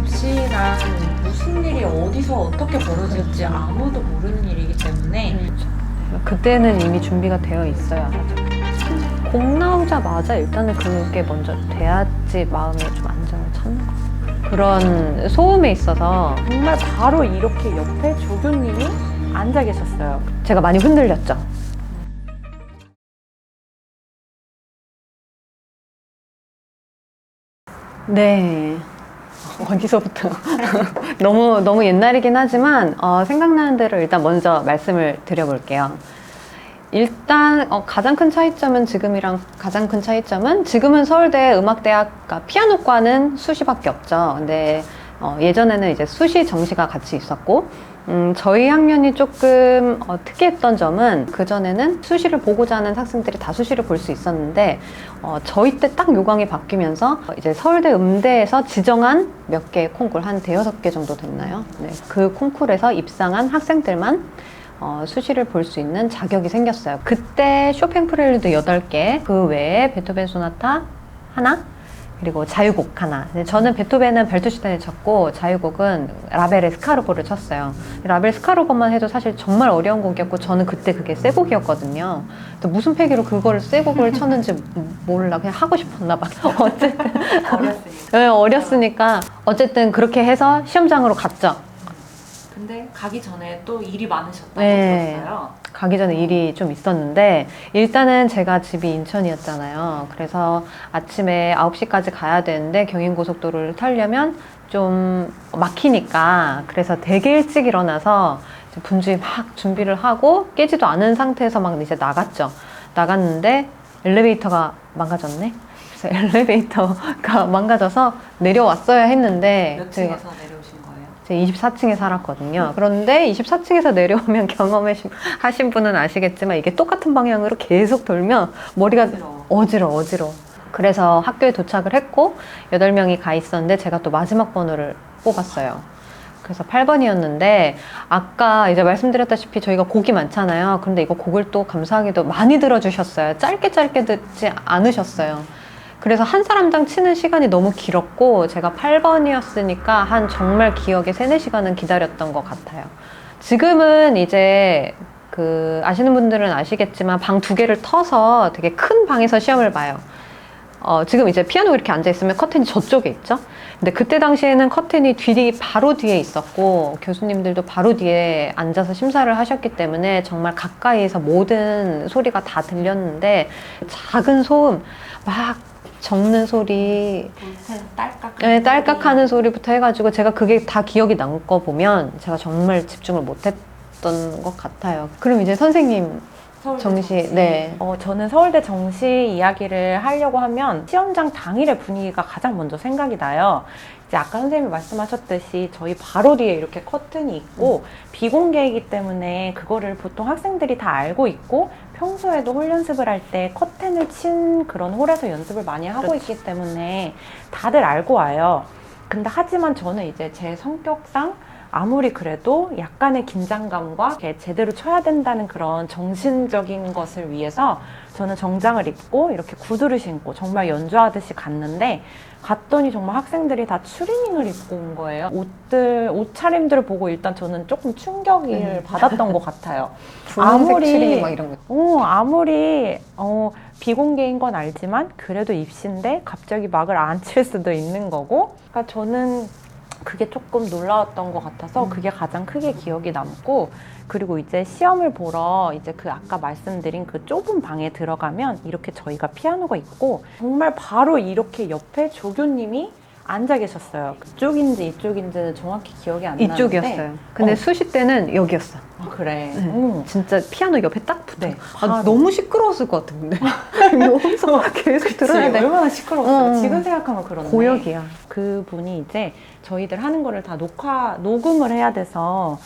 접시란 무슨 일이 어디서 어떻게 벌어질지 아무도 모르는 일이기 때문에 그때는 이미 준비가 되어 있어야 하죠. 곡 나오자마자 일단은 그게 먼저 돼야지 마음에 좀 안정을 찾는 것 같아요. 그런 소음에 있어서 정말 바로 이렇게 옆에 조교님이 앉아 계셨어요. 제가 많이 흔들렸죠. 네. 어디서부터? 너무 옛날이긴 하지만 생각나는 대로 일단 먼저 말씀을 드려볼게요. 일단 가장 큰 차이점은 지금은 서울대 음악대학과 피아노과는 수시밖에 없죠. 근데 예전에는 이제 수시 정시가 같이 있었고 저희 학년이 조금 특이했던 점은 그전에는 수시를 보고자 하는 학생들이 다 수시를 볼 수 있었는데 저희 때 딱 요강이 바뀌면서 이제 서울대 음대에서 지정한 몇 개의 콩쿨, 한 대여섯 개 정도 됐나요? 네, 그 콩쿨에서 입상한 학생들만 수시를 볼 수 있는 자격이 생겼어요. 그때 쇼팽 프렐류드 8개, 그 외에 베토벤 소나타 하나, 그리고 자유곡 하나. 저는 베토벤은 벨투슈탄을 쳤고 자유곡은 라벨의 스카르보를 쳤어요. 라벨 스카르보만 해도 사실 정말 어려운 곡이었고 저는 그때 그게 새 곡이었거든요. 또 무슨 패기로 그거를 새 곡을 쳤는지 몰라. 그냥 하고 싶었나 봐. 어쨌든 어렸으니까. 네, 어렸으니까 어쨌든 그렇게 해서 시험장으로 갔죠. 근데 가기 전에 또 일이 많으셨다고 네. 들었어요. 가기 전에 일이 좀 있었는데 일단은 제가 집이 인천이었잖아요. 그래서 아침에 9시까지 가야 되는데 경인고속도로를 타려면 좀 막히니까 그래서 되게 일찍 일어나서 분주히 막 준비를 하고 깨지도 않은 상태에서 막 이제 나갔는데 엘리베이터가 망가졌네. 그래서 엘리베이터가 망가져서 내려왔어야 했는데 몇 층에서 내려오신 거예요? 제가 24층에 살았거든요. 그런데 24층에서 내려오면 경험하신 분은 아시겠지만 이게 똑같은 방향으로 계속 돌면 머리가 어지러워. 그래서 학교에 도착을 했고 8명이 가 있었는데 제가 또 마지막 번호를 뽑았어요. 그래서 8번이었는데 아까 이제 말씀드렸다시피 저희가 곡이 많잖아요. 그런데 이거 곡을 또 감사하게도 많이 들어주셨어요. 짧게 듣지 않으셨어요. 그래서 한 사람당 치는 시간이 너무 길었고 제가 8번이었으니까 한 정말 기억에 3-4시간은 기다렸던 것 같아요. 지금은 이제 아시는 분들은 아시겠지만 방 2개를 터서 되게 큰 방에서 시험을 봐요. 지금 이제 피아노 이렇게 앉아있으면 커튼이 저쪽에 있죠? 근데 그때 당시에는 커튼이 바로 뒤에 있었고 교수님들도 바로 뒤에 앉아서 심사를 하셨기 때문에 정말 가까이에서 모든 소리가 다 들렸는데 작은 소음 막 적는 소리, 딸깍. 딸깍하는 소리부터 해가지고 제가 그게 다 기억이 난 거 보면 제가 정말 집중을 못했던 것 같아요. 그럼 이제 선생님 정시, 네. 저는 서울대 정시 이야기를 하려고 하면 시험장 당일의 분위기가 가장 먼저 생각이 나요. 이제 아까 선생님이 말씀하셨듯이 저희 바로 뒤에 이렇게 커튼이 있고 비공개이기 때문에 그거를 보통 학생들이 다 알고 있고 평소에도 홀 연습을 할 때 커튼을 친 그런 홀에서 연습을 많이 하고 그렇죠. 있기 때문에 다들 알고 와요. 근데 하지만 저는 이제 제 성격상 아무리 그래도 약간의 긴장감과 제대로 쳐야 된다는 그런 정신적인 것을 위해서 저는 정장을 입고 이렇게 구두를 신고 정말 연주하듯이 갔는데 갔더니 정말 학생들이 다 추리닝을 입고 온 거예요. 옷차림들을 보고 일단 저는 조금 충격을 받았던 것 같아요. 분홍색 추리닝 막 이런 거. 아무리 비공개인 건 알지만 그래도 입시인데 갑자기 막을 안 칠 수도 있는 거고 그러니까 저는 그게 조금 놀라웠던 것 같아서 그게 가장 크게 기억이 남고 그리고 이제 시험을 보러 이제 아까 말씀드린 그 좁은 방에 들어가면 이렇게 저희가 피아노가 있고 정말 바로 이렇게 옆에 조교님이 앉아 계셨어요. 그쪽인지 이쪽인지는 정확히 기억이 안 나는데 이쪽이었어요. 근데 수시 때는 여기였어. 그래. 진짜 피아노 옆에 딱 붙어. 네, 너무 시끄러웠을 것 같은데. 여기서 계속 들어야 돼. 얼마나 시끄러웠어요. 지금 생각하면 그런데. 고역이야. 그분이 이제 저희들 하는 거를 다 녹음을 해야 돼서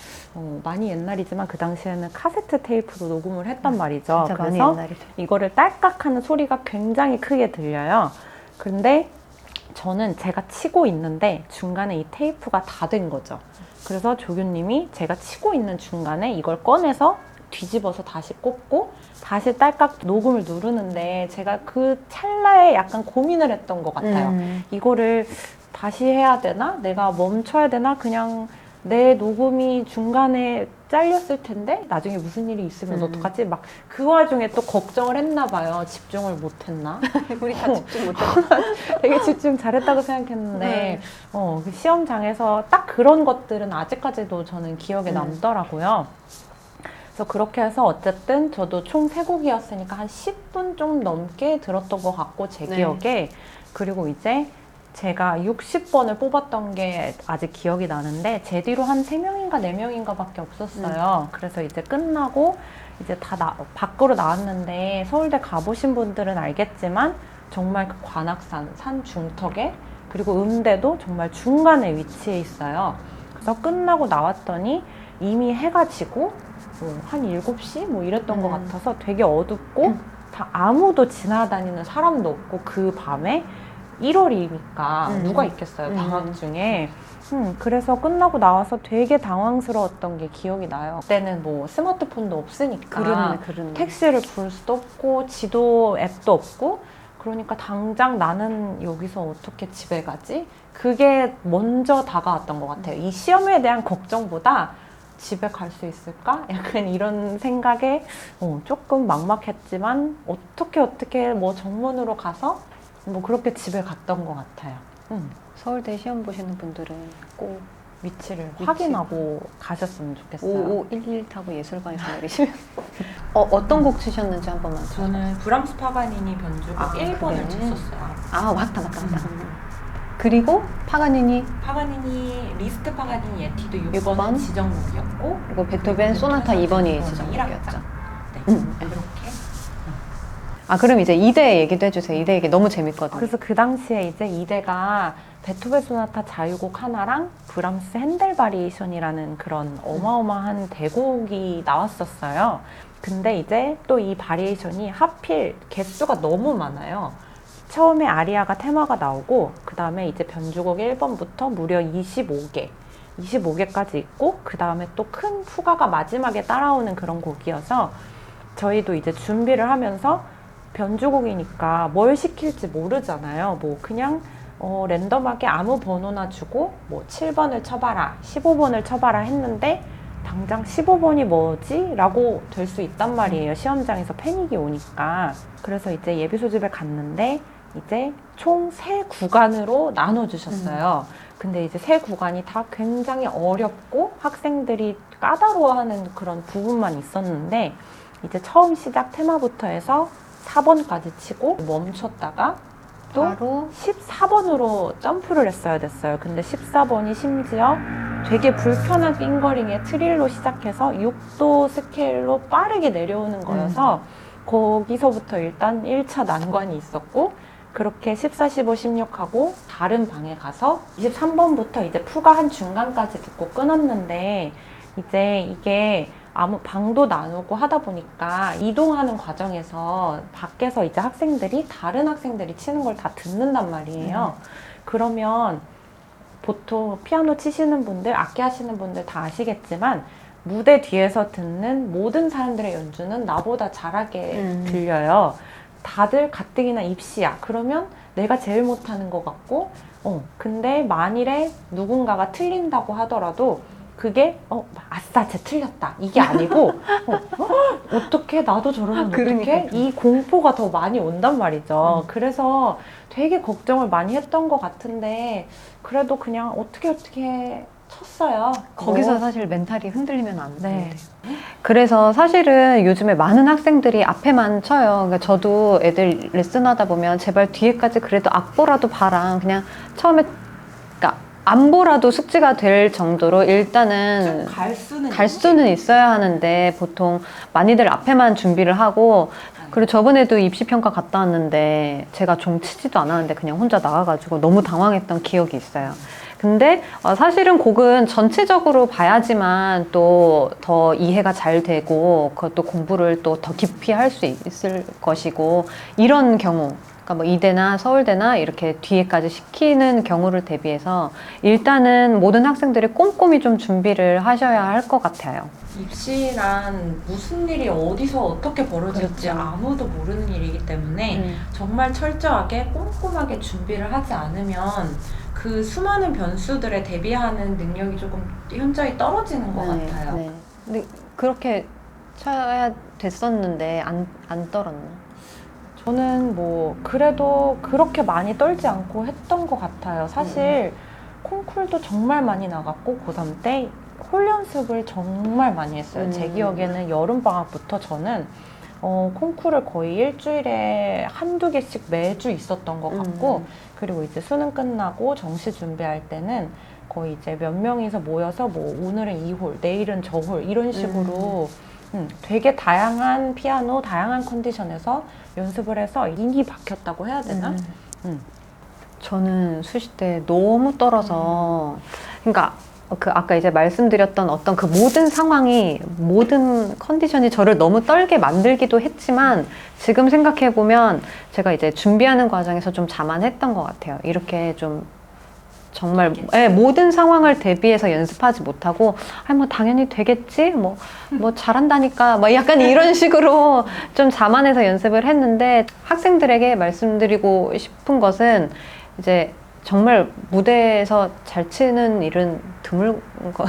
많이 옛날이지만 그 당시에는 카세트 테이프로 녹음을 했단 말이죠. 진짜 많이 그래서 옛날이죠. 이거를 딸깍하는 소리가 굉장히 크게 들려요. 근데 저는 제가 치고 있는데 중간에 이 테이프가 다 된 거죠. 그래서 조교님이 제가 치고 있는 중간에 이걸 꺼내서 뒤집어서 다시 꽂고 다시 딸깍 녹음을 누르는데 제가 그 찰나에 약간 고민을 했던 것 같아요. 이거를 다시 해야 되나? 내가 멈춰야 되나? 그냥 내 녹음이 중간에 잘렸을 텐데 나중에 무슨 일이 있으면 어떡하지? 막 그 와중에 또 걱정을 했나 봐요. 집중을 못 했나? 우리 다 집중 못했어. 되게 집중 잘했다고 생각했는데 그 시험장에서 딱 그런 것들은 아직까지도 저는 기억에 남더라고요. 그래서 그렇게 해서 어쨌든 저도 총 3곡이었으니까 한 10분 좀 넘게 들었던 것 같고 제 네. 기억에. 그리고 이제 제가 60번을 뽑았던 게 아직 기억이 나는데 제 뒤로 한 3명인가 4명인가 밖에 없었어요. 그래서 이제 끝나고 이제 다 밖으로 나왔는데 서울대 가보신 분들은 알겠지만 정말 그 관악산 산 중턱에 그리고 음대도 정말 중간에 위치해 있어요. 그래서 끝나고 나왔더니 이미 해가 지고 한 7시 뭐 이랬던 것 같아서 되게 어둡고 다 아무도 지나다니는 사람도 없고 그 밤에 1월이니까 누가 있겠어요, 방학 중에. 그래서 끝나고 나와서 되게 당황스러웠던 게 기억이 나요. 그때는 뭐 스마트폰도 없으니까 그러네. 택시를 부를 수도 없고 지도 앱도 없고 그러니까 당장 나는 여기서 어떻게 집에 가지? 그게 먼저 다가왔던 것 같아요. 이 시험에 대한 걱정보다 집에 갈 수 있을까? 약간 이런 생각에 조금 막막했지만 어떻게 뭐 정문으로 가서 뭐 그렇게 집에 갔던 것 같아요. 서울대 시험 보시는 분들은 꼭 위치를 확인하고 가셨으면 좋겠어요. 5511 타고 예술관에서 내리시면 어떤 곡 치셨는지 한 번만 저는 브람스 파가니니 변주곡 1번을 그래. 쳤었어요. 맞다. 그리고 파가니니 파가니니 리스트 파가니니 예티도 6번. 6번은 지정곡이었고 그리고 베토벤 소나타 2번이 1번이 지정곡이었죠. 네, 이렇게. 그럼 이제 이대 얘기도 해주세요. 이대 얘기 너무 재밌거든요. 그래서 그 당시에 이제 이대가 베토벤 소나타 자유곡 하나랑 브람스 핸델 바리에이션이라는 그런 어마어마한 대곡이 나왔었어요. 근데 이제 또 이 바리에이션이 하필 개수가 너무 많아요. 처음에 아리아가 테마가 나오고 그 다음에 이제 변주곡 1번부터 무려 25개까지 있고 그 다음에 또 큰 후가가 마지막에 따라오는 그런 곡이어서 저희도 이제 준비를 하면서 변주곡이니까 뭘 시킬지 모르잖아요. 뭐 그냥 랜덤하게 아무 번호나 주고 뭐 7번을 쳐봐라, 15번을 쳐봐라 했는데 당장 15번이 뭐지? 라고 될 수 있단 말이에요. 시험장에서 패닉이 오니까. 그래서 이제 예비 소집에 갔는데 이제 총 3구간으로 나눠주셨어요. 근데 이제 3구간이 다 굉장히 어렵고 학생들이 까다로워하는 그런 부분만 있었는데 이제 처음 시작 테마부터 해서 4번까지 치고 멈췄다가 또 바로 14번으로 점프를 했어야 됐어요. 근데 14번이 심지어 되게 불편한 핑거링의 트릴로 시작해서 6도 스케일로 빠르게 내려오는 거여서 거기서부터 일단 1차 난관이 있었고 그렇게 14, 15, 16하고 다른 방에 가서 23번부터 이제 푸가 한 중간까지 듣고 끊었는데 이제 이게 아무 방도 나누고 하다 보니까 이동하는 과정에서 밖에서 이제 다른 학생들이 치는 걸 다 듣는단 말이에요. 그러면 보통 피아노 치시는 분들, 악기 하시는 분들 다 아시겠지만 무대 뒤에서 듣는 모든 사람들의 연주는 나보다 잘하게 들려요. 다들 가뜩이나 입시야. 그러면 내가 제일 못하는 것 같고 근데 만일에 누군가가 틀린다고 하더라도 그게 아싸 쟤 틀렸다 이게 아니고 어떻게 나도 저러면 어떡해? 이 공포가 더 많이 온단 말이죠. 그래서 되게 걱정을 많이 했던 것 같은데 그래도 그냥 어떻게 쳤어요. 거기서 사실 멘탈이 흔들리면 안 돼요. 네. 그래서 사실은 요즘에 많은 학생들이 앞에만 쳐요. 그러니까 저도 애들 레슨하다 보면 제발 뒤에까지 그래도 악보라도 봐라. 그냥 처음에 그러니까 안 보라도 숙지가 될 정도로 일단은 갈 수는 있어야 하는데 보통 많이들 앞에만 준비를 하고 그리고 저번에도 입시평가 갔다 왔는데 제가 종 치지도 않았는데 그냥 혼자 나가가지고 너무 당황했던 기억이 있어요. 근데 사실은 곡은 전체적으로 봐야지만 또 더 이해가 잘 되고 그것도 공부를 또 더 깊이 할 수 있을 것이고 이런 경우 그러니까 뭐 이대나 서울대나 이렇게 뒤에까지 시키는 경우를 대비해서 일단은 모든 학생들이 꼼꼼히 좀 준비를 하셔야 할 것 같아요. 입시란 무슨 일이 어디서 어떻게 벌어질지 그렇죠. 아무도 모르는 일이기 때문에 정말 철저하게 꼼꼼하게 준비를 하지 않으면 그 수많은 변수들에 대비하는 능력이 조금 현저히 떨어지는 것 같아요. 네. 근데 그렇게 쳐야 됐었는데 안 떨었나? 저는 뭐 그래도 그렇게 많이 떨지 않고 했던 것 같아요. 사실 콩쿨도 정말 많이 나갔고 고3 때 홀 연습을 정말 많이 했어요. 제 기억에는 여름방학부터 저는 콩쿨을 거의 일주일에 한두 개씩 매주 있었던 것 같고 그리고 이제 수능 끝나고 정시 준비할 때는 거의 이제 몇 명이서 모여서 뭐 오늘은 이 홀, 내일은 저 홀 이런 식으로 되게 다양한 피아노, 다양한 컨디션에서 연습을 해서 인이 박혔다고 해야 되나? 저는 수시 때 너무 떨어서 그러니까 그 아까 이제 말씀드렸던 어떤 그 모든 상황이 모든 컨디션이 저를 너무 떨게 만들기도 했지만 지금 생각해 보면 제가 이제 준비하는 과정에서 좀 자만했던 것 같아요. 이렇게 좀 정말 모든 상황을 대비해서 연습하지 못하고 뭐 당연히 되겠지 뭐 잘한다니까 뭐 약간 이런 식으로 좀 자만해서 연습을 했는데 학생들에게 말씀드리고 싶은 것은 이제 정말 무대에서 잘 치는 일은 드문 거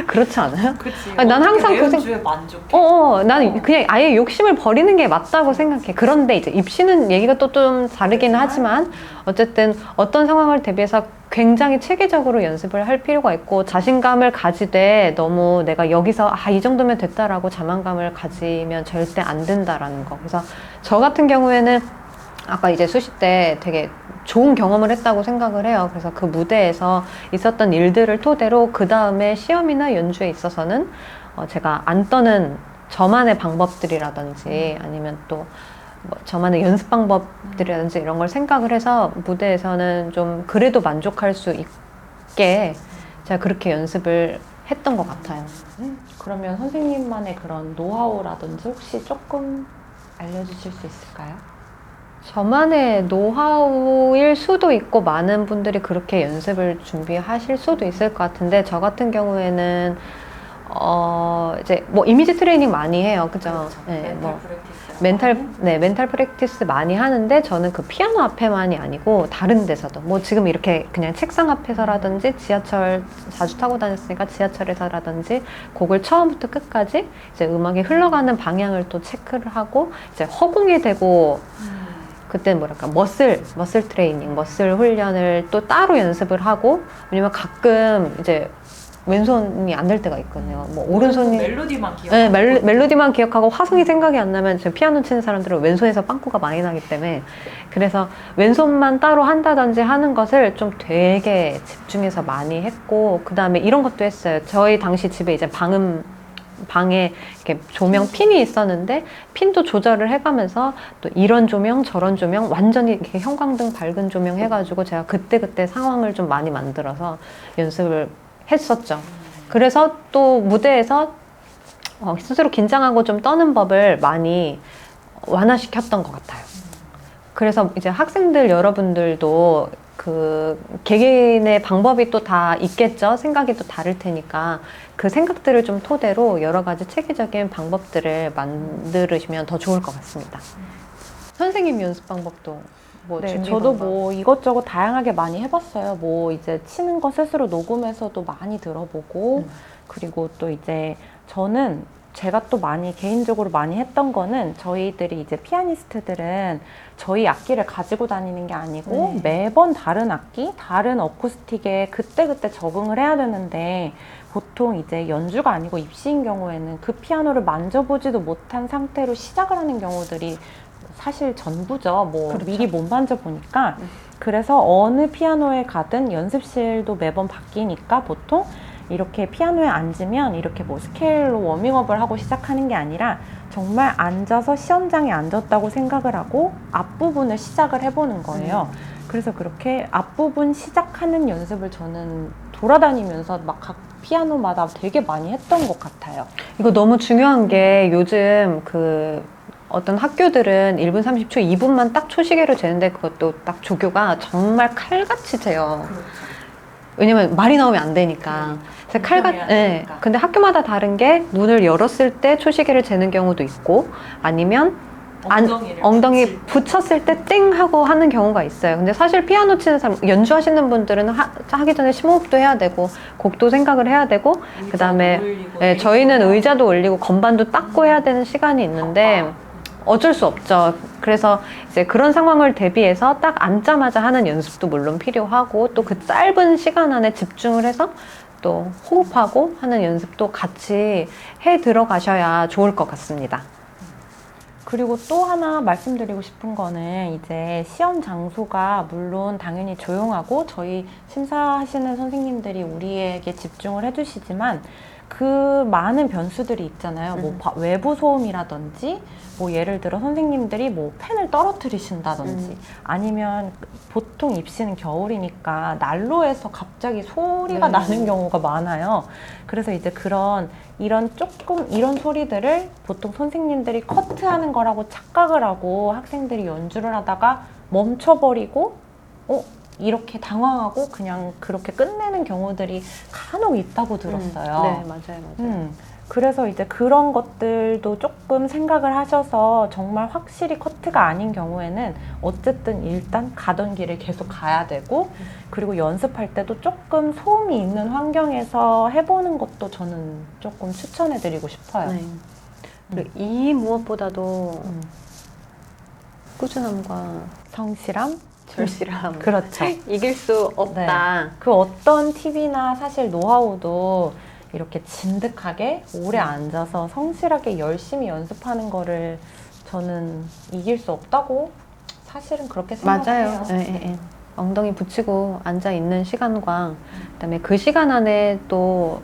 그렇지 않아요? 그치. 아니, 난 항상 그 주에 만족해. 난 그냥 아예 욕심을 버리는 게 맞다고 생각해. 그런데 이제 입시는 얘기가 또 좀 다르긴 하지만 어쨌든 어떤 상황을 대비해서 굉장히 체계적으로 연습을 할 필요가 있고 자신감을 가지되 너무 내가 여기서 이 정도면 됐다라고 자만감을 가지면 절대 안 된다라는 거. 그래서 저 같은 경우에는 아까 이제 수시 때 되게 좋은 경험을 했다고 생각을 해요. 그래서 그 무대에서 있었던 일들을 토대로 그 다음에 시험이나 연주에 있어서는 제가 안 떠는 저만의 방법들이라든지 아니면 또 뭐 저만의 연습 방법들이라든지 이런 걸 생각을 해서 무대에서는 좀 그래도 만족할 수 있게 제가 그렇게 연습을 했던 것 같아요. 그러면 선생님만의 그런 노하우라든지 혹시 조금 알려주실 수 있을까요? 저만의 노하우일 수도 있고 많은 분들이 그렇게 연습을 준비하실 수도 있을 것 같은데 저 같은 경우에는 이제 뭐 이미지 트레이닝 많이 해요, 그죠? 네, 뭐 멘탈 프랙티스 많이 하는데 저는 그 피아노 앞에만이 아니고 다른 데서도 뭐 지금 이렇게 그냥 책상 앞에서라든지 지하철 자주 타고 다녔으니까 지하철에서라든지 곡을 처음부터 끝까지 이제 음악이 흘러가는 방향을 또 체크를 하고 이제 허공에 대고 그때 뭐랄까 머슬 트레이닝, 머슬 훈련을 또 따로 연습을 하고 왜냐면 가끔 이제 왼손이 안 될 때가 있거든요. 뭐 오른손이 멜로디만 기억. 네, 멜로디만 기억하고 화성이 생각이 안 나면 지금 피아노 치는 사람들은 왼손에서 빵꾸가 많이 나기 때문에 그래서 왼손만 따로 한다든지 하는 것을 좀 되게 집중해서 많이 했고 그 다음에 이런 것도 했어요. 저희 당시 집에 이제 방에 이렇게 조명 핀이 있었는데 핀도 조절을 해가면서 또 이런 조명 저런 조명 완전히 이렇게 형광등 밝은 조명 해가지고 제가 그때 상황을 좀 많이 만들어서 연습을 했었죠. 그래서 또 무대에서 스스로 긴장하고 좀 떠는 법을 많이 완화시켰던 것 같아요. 그래서 이제 학생들 여러분들도 그 개개인의 방법이 또 다 있겠죠. 생각이 또 다를 테니까 그 생각들을 좀 토대로 여러 가지 체계적인 방법들을 만들으시면 더 좋을 것 같습니다. 선생님 연습 방법도 뭐 준비 저도 방법. 뭐 이것저것 다양하게 많이 해봤어요. 뭐 이제 치는 거 스스로 녹음해서도 많이 들어보고 그리고 또 이제 저는 제가 또 많이 개인적으로 많이 했던 거는 저희들이 이제 피아니스트들은 저희 악기를 가지고 다니는 게 아니고 매번 다른 악기, 다른 어쿠스틱에 그때그때 적응을 해야 되는데 보통 이제 연주가 아니고 입시인 경우에는 그 피아노를 만져보지도 못한 상태로 시작을 하는 경우들이 사실 전부죠. 뭐 그렇죠. 미리 못 만져보니까 그래서 어느 피아노에 가든 연습실도 매번 바뀌니까 보통 이렇게 피아노에 앉으면 이렇게 뭐 스케일로 워밍업을 하고 시작하는 게 아니라 정말 앉아서 시험장에 앉았다고 생각을 하고 앞부분을 시작을 해보는 거예요. 그래서 그렇게 앞부분 시작하는 연습을 저는 돌아다니면서 막 각 피아노마다 되게 많이 했던 것 같아요. 이거 너무 중요한 게 요즘 그 어떤 학교들은 1분 30초, 2분만 딱 초시계로 재는데 그것도 딱 조교가 정말 칼같이 재요. 그렇죠. 왜냐면 말이 나오면 안 되니까. 그래서 되니까. 근데 학교마다 다른 게 문을 열었을 때 초시계를 재는 경우도 있고 아니면 엉덩이 붙였을 때 띵 하고 하는 경우가 있어요. 근데 사실 피아노 치는 사람, 연주하시는 분들은 하기 전에 심호흡도 해야 되고 곡도 생각을 해야 되고 그 다음에 저희는 의자도 올리고 건반도 닦고 해야 되는 시간이 있는데 어쩔 수 없죠. 그래서 이제 그런 상황을 대비해서 딱 앉자마자 하는 연습도 물론 필요하고 또 그 짧은 시간 안에 집중을 해서 또 호흡하고 하는 연습도 같이 해 들어가셔야 좋을 것 같습니다. 그리고 또 하나 말씀드리고 싶은 거는 이제 시험 장소가 물론 당연히 조용하고 저희 심사하시는 선생님들이 우리에게 집중을 해주시지만 그 많은 변수들이 있잖아요. 뭐 외부 소음이라든지 뭐 예를 들어 선생님들이 뭐 펜을 떨어뜨리신다든지 아니면 보통 입시는 겨울이니까 난로에서 갑자기 소리가 나는 경우가 많아요. 그래서 이제 이런 소리들을 보통 선생님들이 커트하는 거라고 착각을 하고 학생들이 연주를 하다가 멈춰버리고 이렇게 당황하고 그냥 그렇게 끝내는 경우들이 간혹 있다고 들었어요. 네, 맞아요. 그래서 이제 그런 것들도 조금 생각을 하셔서 정말 확실히 커트가 아닌 경우에는 어쨌든 일단 가던 길을 계속 가야 되고 그리고 연습할 때도 조금 소음이 있는 환경에서 해보는 것도 저는 조금 추천해드리고 싶어요. 네. 그리고 이 무엇보다도 꾸준함과 성실함, 절실함. 그렇죠. 이길 수 없다. 그 어떤 팁이나 사실 노하우도 이렇게 진득하게 오래 앉아서 성실하게 열심히 연습하는 거를 저는 이길 수 없다고 사실은 그렇게 생각해요. 맞아요. 엉덩이 붙이고 앉아 있는 시간과 그다음에 그 시간 안에 또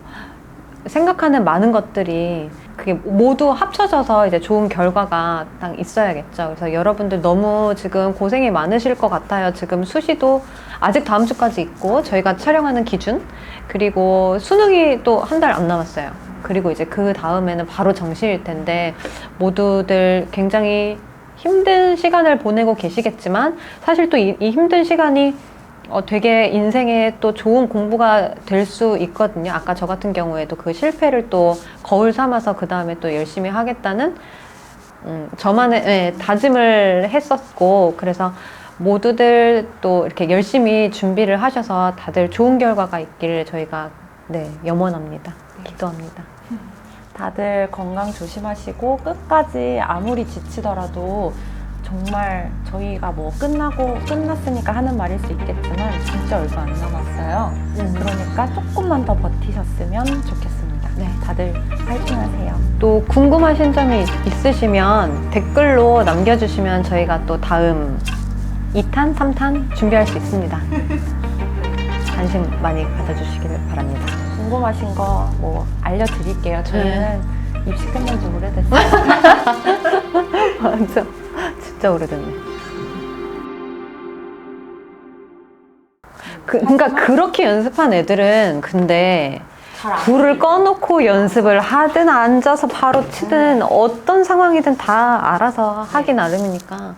생각하는 많은 것들이 그게 모두 합쳐져서 이제 좋은 결과가 딱 있어야겠죠. 그래서 여러분들 너무 지금 고생이 많으실 것 같아요. 지금 수시도 아직 다음 주까지 있고 저희가 촬영하는 기준 그리고 수능이 또 한 달 안 남았어요. 그리고 이제 그 다음에는 바로 정시일 텐데 모두들 굉장히 힘든 시간을 보내고 계시겠지만 사실 또 이 힘든 시간이 되게 인생에 또 좋은 공부가 될 수 있거든요. 아까 저 같은 경우에도 그 실패를 또 거울 삼아서 그 다음에 또 열심히 하겠다는 저만의 다짐을 했었고 그래서 모두들 또 이렇게 열심히 준비를 하셔서 다들 좋은 결과가 있기를 저희가 염원합니다. 기도합니다. 다들 건강 조심하시고 끝까지 아무리 지치더라도 정말 저희가 뭐 끝났으니까 하는 말일 수 있겠지만 진짜 얼마 안 남았어요. 그러니까 조금만 더 버티셨으면 좋겠습니다. 네, 다들 파이팅하세요. 또 궁금하신 점이 있으시면 댓글로 남겨주시면 저희가 또 다음 2탄, 3탄 준비할 수 있습니다. 관심 많이 가져주시길 바랍니다. 궁금하신 거 뭐 알려드릴게요. 저희는 입시 끝난 지 오래됐어요. 맞아. 진짜 오래됐네. 그러니까 그렇게 연습한 애들은 근데 불을 꺼놓고 연습을 하든 앉아서 바로 치든 어떤 상황이든 다 알아서 하기 나름이니까